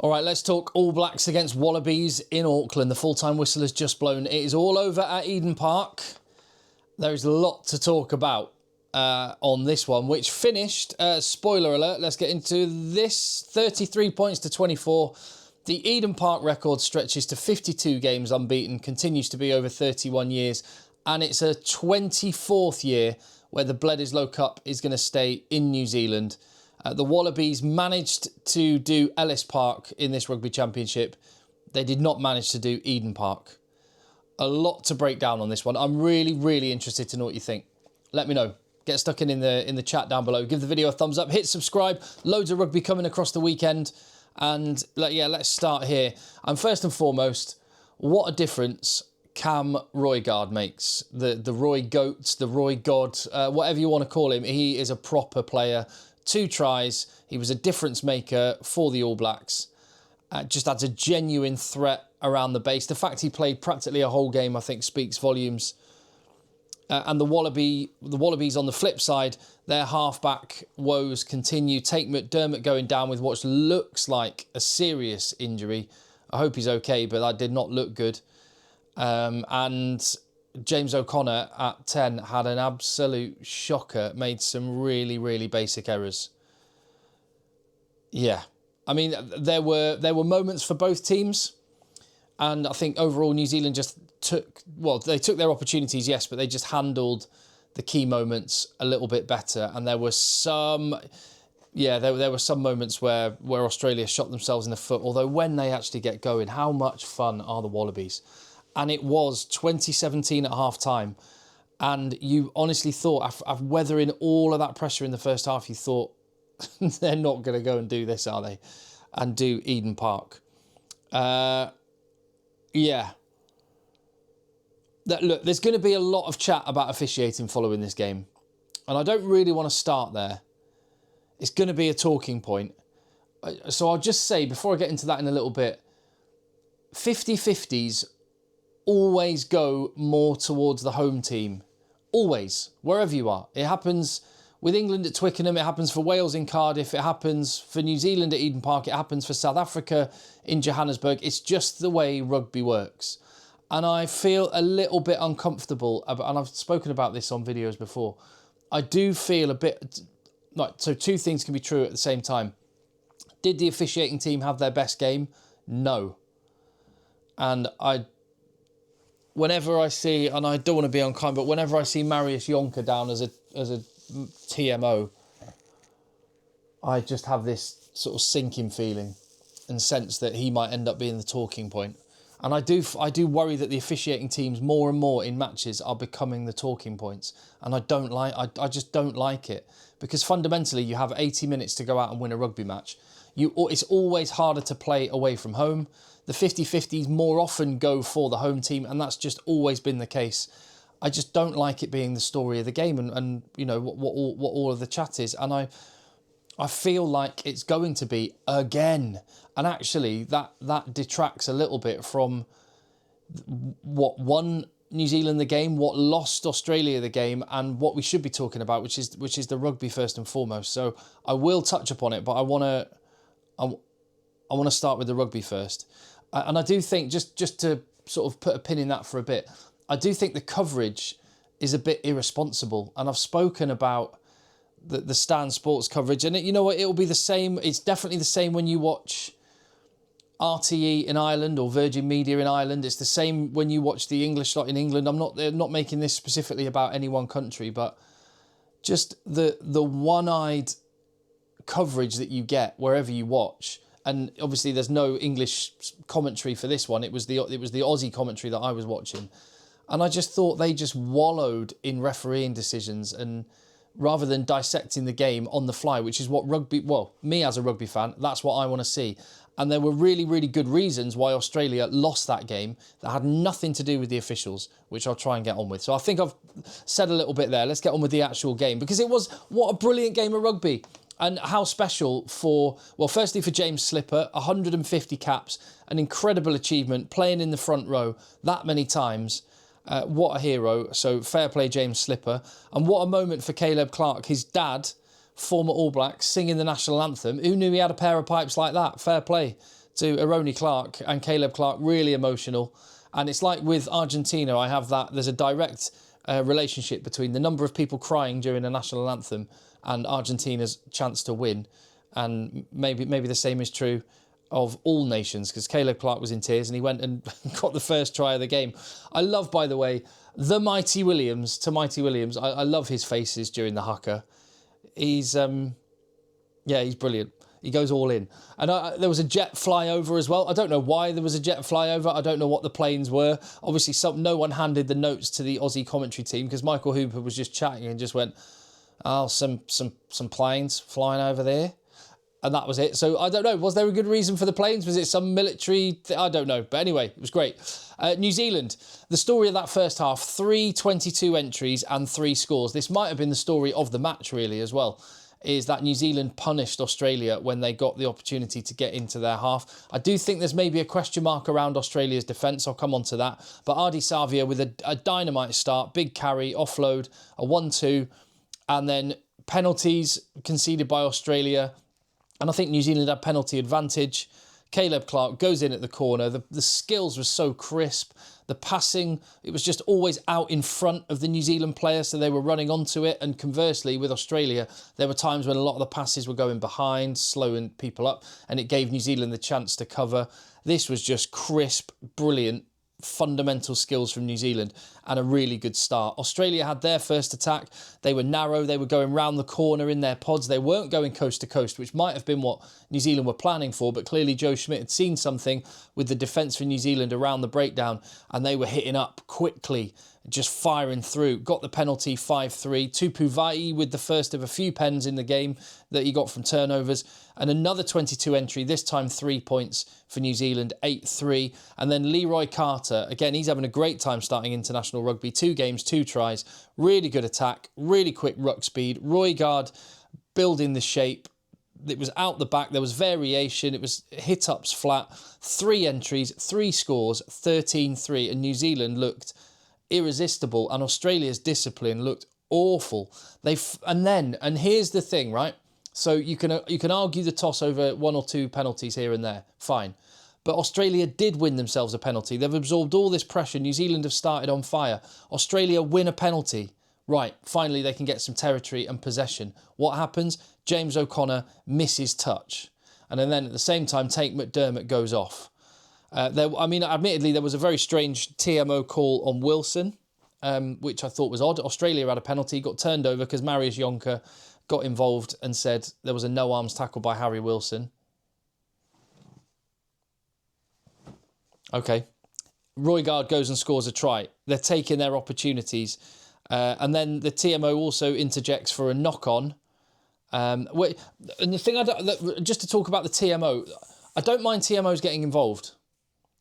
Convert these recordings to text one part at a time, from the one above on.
All right, let's talk All Blacks against Wallabies in Auckland. The full-time whistle has just blown. It is all over at Eden Park. There's a lot to talk about on this one, which finished, spoiler alert, let's get into this, 33 points to 24. The Eden Park record stretches to 52 games unbeaten, continues to be over 31 years, and it's a 24th year where the Bledisloe Cup is going to stay in New Zealand. The Wallabies managed to do Ellis Park in this rugby championship. They did not manage to do Eden Park. A lot to break down on this one. I'm really interested to know what you think. Let me know. Get stuck in the chat down below. Give the video a thumbs up. Hit subscribe. Loads of rugby coming across the weekend. And yeah, let's start here. And first and foremost, what a difference Cam Roygaard makes. The Roy Goats, the Roy God, whatever you want to call him. He is a proper player. 2 tries. He was a difference maker for the All Blacks. Just adds a genuine threat around the base. The fact he played practically a whole game, I think, speaks volumes. And the Wallabies on the flip side, their halfback woes continue. Tate McDermott going down with what looks like a serious injury. I hope he's okay, but that did not look good. And James O'Connor at 10 had an absolute shocker, made some really basic errors. Yeah, I mean, there were moments for both teams, and I think overall New Zealand just they took their opportunities, yes, but they just handled the key moments a little bit better. And there were some, yeah, there were some moments where Australia shot themselves in the foot. Although when they actually get going, how much fun are the Wallabies? And it was 2017 at half-time. And you honestly thought, after weathering all of that pressure in the first half, you thought, they're not going to go and do this, are they? And do Eden Park. Yeah. Look, there's going to be a lot of chat about officiating following this game. And I don't really want to start there. It's going to be a talking point. So I'll just say, before I get into that in a little bit, 50-50s always go more towards the home team. Always, wherever you are. It happens with England at Twickenham, it happens for Wales in Cardiff, it happens for New Zealand at Eden Park, it happens for South Africa in Johannesburg. It's just the way rugby works. And I feel a little bit uncomfortable, and I've spoken about this on videos before. I do feel a bit, like, so 2 things can be true at the same time. Did the officiating team have their best game? No. And whenever I see, and I don't want to be unkind, but whenever I see Marius Jonker down as a TMO, I just have this sort of sinking feeling and sense that he might end up being the talking point. And I do worry that the officiating teams more and more in matches are becoming the talking points. And I just don't like it. Because fundamentally you have 80 minutes to go out and win a rugby match. It's always harder to play away from home. The 50-50s more often go for the home team, and that's just always been the case. I just don't like it being the story of the game and you know, what all of the chat is. And I feel like it's going to be again. And actually that detracts a little bit from what won New Zealand the game, what lost Australia the game, and what we should be talking about, which is the rugby first and foremost. So I will touch upon it, but I want to start with the rugby first. And I do think, just to sort of put a pin in that for a bit, I do think the coverage is a bit irresponsible. And I've spoken about the Stan Sports coverage. And you know what, it'll be the same. It's definitely the same when you watch RTE in Ireland or Virgin Media in Ireland. It's the same when you watch the English lot in England. They're not making this specifically about any one country, but just the one-eyed coverage that you get wherever you watch. And obviously there's no English commentary for this one. It was the Aussie commentary that I was watching. And I just thought they just wallowed in refereeing decisions, and rather than dissecting the game on the fly, which is what rugby, well, me as a rugby fan, that's what I want to see. And there were really good reasons why Australia lost that game that had nothing to do with the officials, which I'll try and get on with. So I think I've said a little bit there. Let's get on with the actual game, because it was, what a brilliant game of rugby. And how special for, well, firstly for James Slipper, 150 caps, an incredible achievement, playing in the front row that many times. What a hero. So fair play, James Slipper. And what a moment for Caleb Clarke, his dad, former All Black, singing the national anthem. Who knew he had a pair of pipes like that? Fair play to Aroni Clark and Caleb Clark, really emotional. And it's like with Argentina, I have that, there's a direct relationship between the number of people crying during the national anthem and Argentina's chance to win. And maybe the same is true of all nations, because Caleb Clark was in tears and he went and got the first try of the game. I love, by the way, the Mighty Williams, I love his faces during the haka. He's brilliant. He goes all in. And there was a jet flyover as well. I don't know why there was a jet flyover. I don't know what the planes were. Obviously, no one handed the notes to the Aussie commentary team, because Michael Hooper was just chatting and just went, "Oh, some planes flying over there." And that was it. So I don't know. Was there a good reason for the planes? Was it some military? I don't know. But anyway, it was great. New Zealand, the story of that first half, 3-22 entries and 3 scores. This might have been the story of the match, really, as well, is that New Zealand punished Australia when they got the opportunity to get into their half. I do think there's maybe a question mark around Australia's defence. I'll come on to that. But Ardie Savia with a dynamite start, big carry, offload, a 1-2, and then penalties conceded by Australia. And I think New Zealand had penalty advantage. Caleb Clark goes in at the corner. The skills were so crisp. The passing, it was just always out in front of the New Zealand players, so they were running onto it. And conversely, with Australia, there were times when a lot of the passes were going behind, slowing people up, and it gave New Zealand the chance to cover. This was just crisp, brilliant, fundamental skills from New Zealand and a really good start. Australia had their first attack. They were narrow. They were going round the corner in their pods. They weren't going coast to coast, which might have been what New Zealand were planning for, but clearly Joe Schmidt had seen something with the defence for New Zealand around the breakdown, and they were hitting up quickly, just firing through. Got the penalty, 5-3. Tupu Vaa'i with the first of a few pens in the game that he got from turnovers. And another 22 entry, this time 3 points for New Zealand, 8-3. And then Leroy Carter, again, he's having a great time starting international rugby. 2 games, 2 tries. Really good attack, really quick ruck speed. Roygaard building the shape. It was out the back. There was variation. It was hit-ups flat. 3 entries, 3 scores, 13-3. And New Zealand looked irresistible. And Australia's discipline looked awful. And here's the thing, right? So you can argue the toss over 1 or 2 penalties here and there. Fine. But Australia did win themselves a penalty. They've absorbed all this pressure. New Zealand have started on fire. Australia win a penalty. Right, finally they can get some territory and possession. What happens? James O'Connor misses touch. And then at the same time, Tate McDermott goes off. Admittedly, there was a very strange TMO call on Wilson, which I thought was odd. Australia had a penalty, got turned over because Marius Jonker got involved and said there was a no-arms tackle by Harry Wilson. Okay. Roygaard goes and scores a try. They're taking their opportunities. And then the TMO also interjects for a knock-on. And the thing, just to talk about the TMO, I don't mind TMOs getting involved.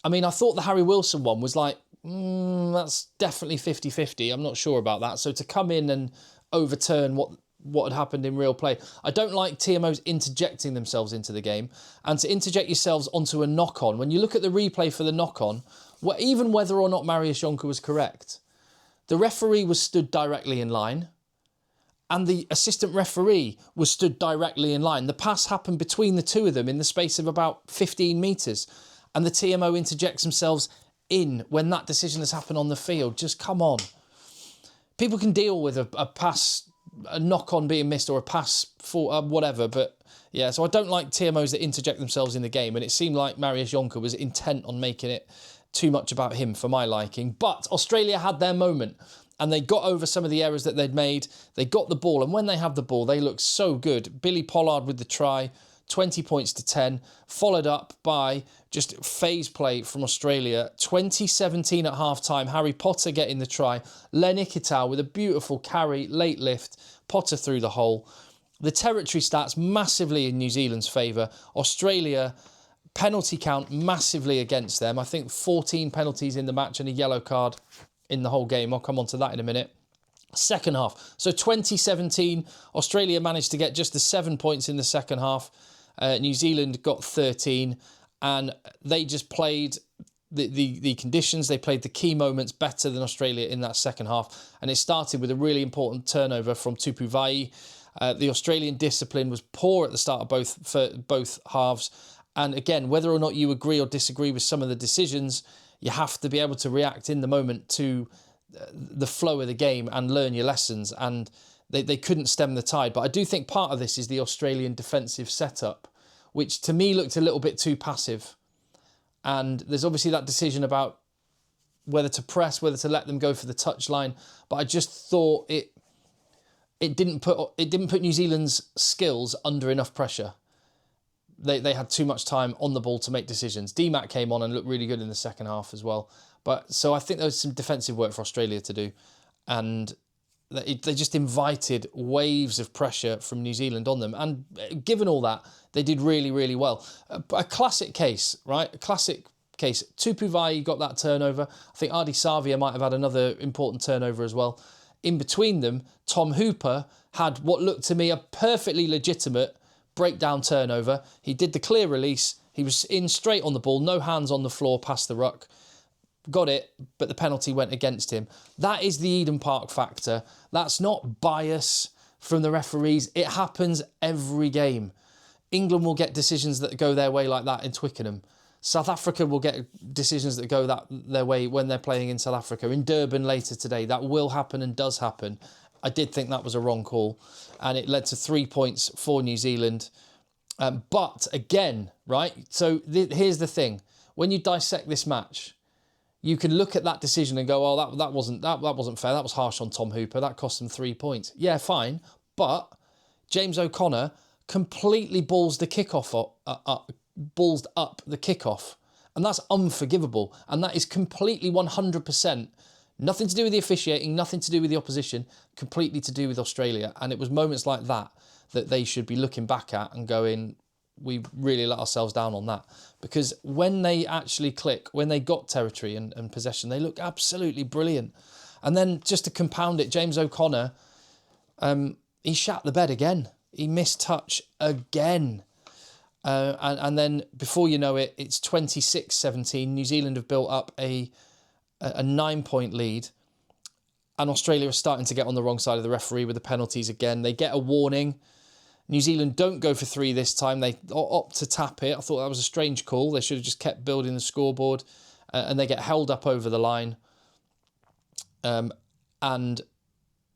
I mean, I thought the Harry Wilson one was like, that's definitely 50-50. I'm not sure about that. So to come in and overturn what had happened in real play. I don't like TMOs interjecting themselves into the game, and to interject yourselves onto a knock-on. When you look at the replay for the knock-on, even whether or not Marius Jonker was correct, the referee was stood directly in line and the assistant referee was stood directly in line. The pass happened between the two of them in the space of about 15 metres, and the TMO interjects themselves in when that decision has happened on the field. Just come on. People can deal with a pass, a knock-on being missed or a pass for whatever, but yeah, so I don't like TMOs that interject themselves in the game, and it seemed like Marius Jonker was intent on making it too much about him for my liking. But Australia had their moment, and they got over some of the errors that they'd made. They got the ball, and when they have the ball, they look so good. Billy Pollard with the try, 20 points to 10, followed up by just phase play from Australia. 2017 at half-time, Harry Potter getting the try. Len Ikitau with a beautiful carry, late lift, Potter through the hole. The territory stats massively in New Zealand's favour. Australia, penalty count massively against them. I think 14 penalties in the match and a yellow card in the whole game. I'll come on to that in a minute. Second half. So 2017, Australia managed to get just the 7 points in the second half. New Zealand got 13, and they just played the conditions. They played the key moments better than Australia in that second half. And it started with a really important turnover from Tupu Vaa'i. The Australian discipline was poor at the start of both halves. And again, whether or not you agree or disagree with some of the decisions, you have to be able to react in the moment to the flow of the game and learn your lessons. And they couldn't stem the tide. But I do think part of this is the Australian defensive setup, which to me looked a little bit too passive. And there's obviously that decision about whether to press, whether to let them go for the touchline. But I just thought it didn't put New Zealand's skills under enough pressure. They had too much time on the ball to make decisions. DMAC came on and looked really good in the second half as well. But so I think there was some defensive work for Australia to do. And they just invited waves of pressure from New Zealand on them. And given all that, they did really, really well. A classic case, right? A classic case. Tupu Vai got that turnover. I think Ardie Savia might have had another important turnover as well. In between them, Tom Hooper had what looked to me a perfectly legitimate breakdown turnover. He did the clear release. He was in straight on the ball, no hands on the floor past the ruck. Got it, but the penalty went against him. That is the Eden Park factor. That's not bias from the referees. It happens every game. England will get decisions that go their way like that in Twickenham. South Africa will get decisions that go their way when they're playing in South Africa. In Durban later today, that will happen and does happen. I did think that was a wrong call, and it led to 3 points for New Zealand. But again, right, so here's the thing. When you dissect this match, you can look at that decision and go, oh, that wasn't fair. That was harsh on Tom Hooper. That cost them 3 points. Yeah, fine. But James O'Connor completely balls the kickoff balls up the kickoff. And that's unforgivable. And that is completely 100%, nothing to do with the officiating, nothing to do with the opposition, completely to do with Australia. And it was moments like that they should be looking back at and going, we really let ourselves down on that. Because when they actually click, when they got territory and possession, they looked absolutely brilliant. And then just to compound it, James O'Connor, he shat the bed again. He missed touch again. And then before you know it, it's 26-17. New Zealand have built up a 9-point lead. And Australia are starting to get on the wrong side of the referee with the penalties again. They get a warning. New Zealand don't go for 3 this time. They opt to tap it. I thought that was a strange call. They should have just kept building the scoreboard. And they get held up over the line. And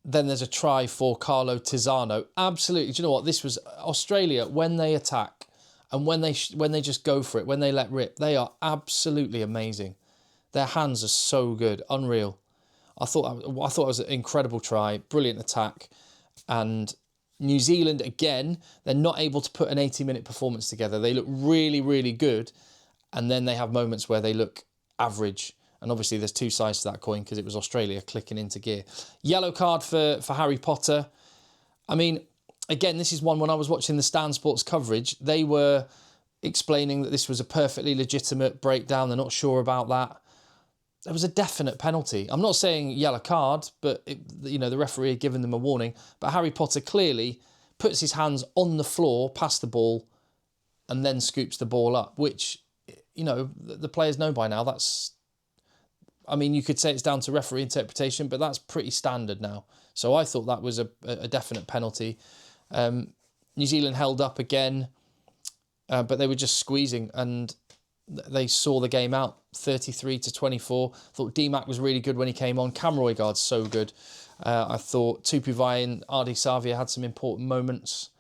then there's a try for Carlo Tizzano. Absolutely. Do you know what? This was Australia, when they attack and when they just go for it, when they let rip, they are absolutely amazing. Their hands are so good. Unreal. I thought it was an incredible try. Brilliant attack. And New Zealand, again, they're not able to put an 80-minute performance together. They look really, really good. And then they have moments where they look average. And obviously there's two sides to that coin because it was Australia clicking into gear. Yellow card for Harry Potter. I mean, again, this is one when I was watching the Stan Sports coverage, they were explaining that this was a perfectly legitimate breakdown. They're not sure about that. There was a definite penalty. I'm not saying yellow card, but the referee had given them a warning. But Harry Potter clearly puts his hands on the floor, past the ball, and then scoops the ball up, which, the players know by now. You could say it's down to referee interpretation, but that's pretty standard now. So I thought that was a definite penalty. New Zealand held up again, but they were just squeezing and they saw the game out 33-24. Thought DMAC was really good when he came on. Cam Roygaard's so good. I thought Tupu Vai and Ardie Savia had some important moments.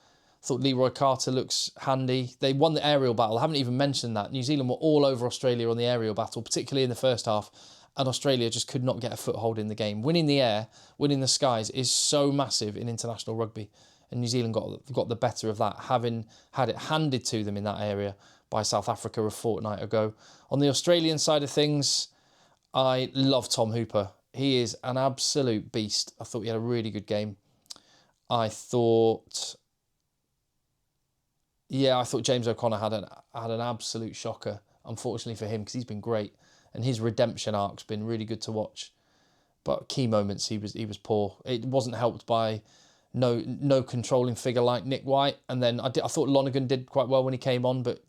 Thought Leroy Carter looks handy. They won the aerial battle. I haven't even mentioned that. New Zealand were all over Australia on the aerial battle, particularly in the first half. And Australia just could not get a foothold in the game. Winning the air, winning the skies is so massive in international rugby. And New Zealand got the better of that, having had it handed to them in that area by South Africa a fortnight ago. On the Australian side of things, I love Tom Hooper. He is an absolute beast. I thought he had a really good game. I thought James O'Connor had an absolute shocker, unfortunately for him, because he's been great. And his redemption arc's been really good to watch. But key moments, he was poor. It wasn't helped by no controlling figure like Nick White. And then I thought Lonergan did quite well when he came on, but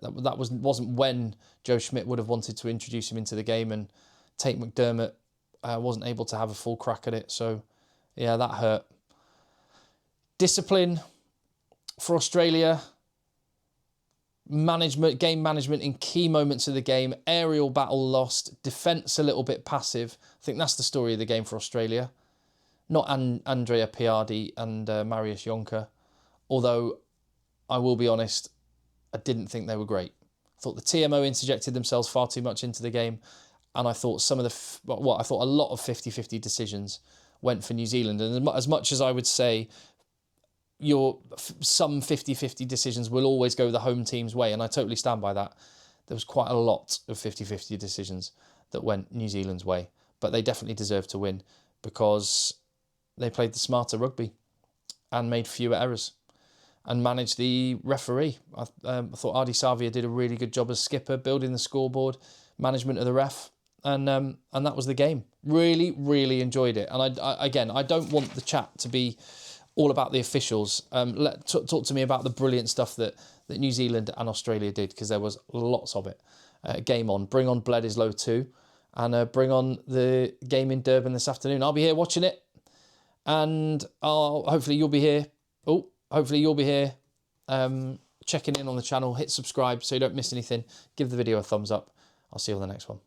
that wasn't when Joe Schmidt would have wanted to introduce him into the game, and Tate McDermott wasn't able to have a full crack at it. So, yeah, that hurt. Discipline for Australia. game management in key moments of the game, aerial battle lost, defence a little bit passive. I think that's the story of the game for Australia. Not Andrea Piardi and Marius Jonker, although I will be honest, I didn't think they were great. I thought the TMO interjected themselves far too much into the game, and I thought some of the, I thought a lot of 50-50 decisions went for New Zealand. And as much as I would say some 50-50 decisions will always go the home team's way, and I totally stand by that, there was quite a lot of 50-50 decisions that went New Zealand's way. But they definitely deserved to win because they played the smarter rugby and made fewer errors and managed the referee. I thought Adi Savia did a really good job as skipper, building the scoreboard, management of the ref, and that was the game. Really, really enjoyed it. And I don't want the chat to be all about the officials. Talk to me about the brilliant stuff that New Zealand and Australia did, because there was lots of it. Game on. Bring on Bledisloe too, and bring on the game in Durban this afternoon. I'll be here watching it, and hopefully you'll be here. Hopefully you'll be here checking in on the channel. Hit subscribe so you don't miss anything. Give the video a thumbs up. I'll see you on the next one.